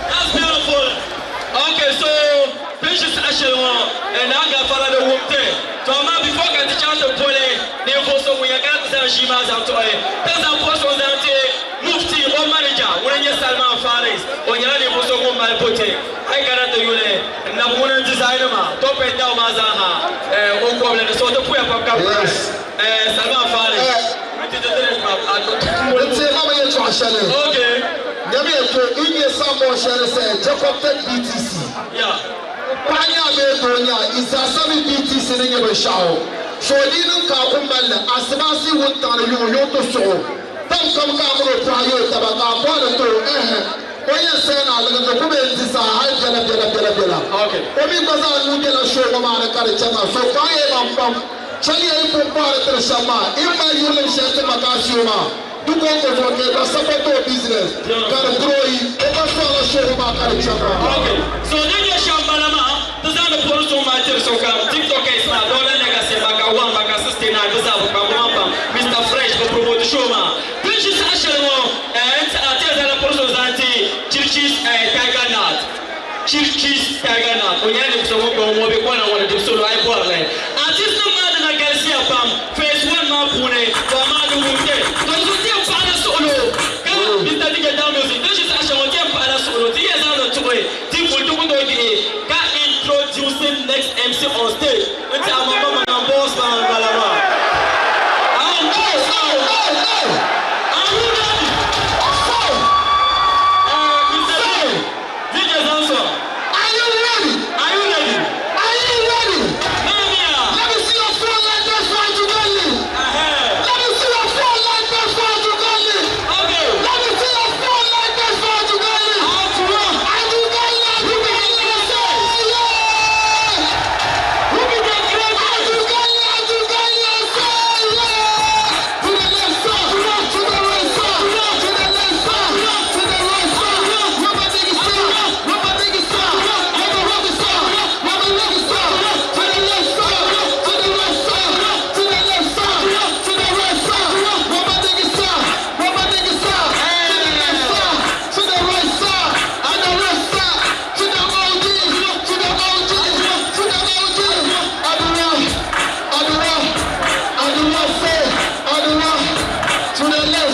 That's beautiful. Okay, so precious Ashelwa and I got followed the whoop there. So I'm before I get the chance to pull it, they also when you got the Shimas out to it. There's a post on that Mufti or manager when you Salman Faris when you're able to go my putting. I got to you and I'm one designer, top and down Mazaha, so the Puya Papa, Salman Faris. Okay. BTC. Yeah. Panya is a semi BTC in your show. So you don't come as won't tell you to show. Don't come to prior about one to when you say I look at the women is a high bella. Okay. Because I will get a show of my Karachana. So I am Chali for part of the Shama. In my unit, Shasta Makashima. Do go for the support business. Gotta grow it. Ever show about Karachana. Okay. So then you Shambalama, does not oppose to my TikTok is not. Don't let us say Makawan, Makasistin, Mr. Fresh for promote the show. Which is actually and I tell the person that Churches Tiger Nut. Churches Tiger Nut. When you have someone who will be one of the solo I bought. And this no matter like I see a pump, face one man pune, Famadu Mute. Don't you see a father solo? Come, Mr. Ticket down music. This is actually a father solo. The years out of two way. Team will do it. Got introducing next MC on stage. It's our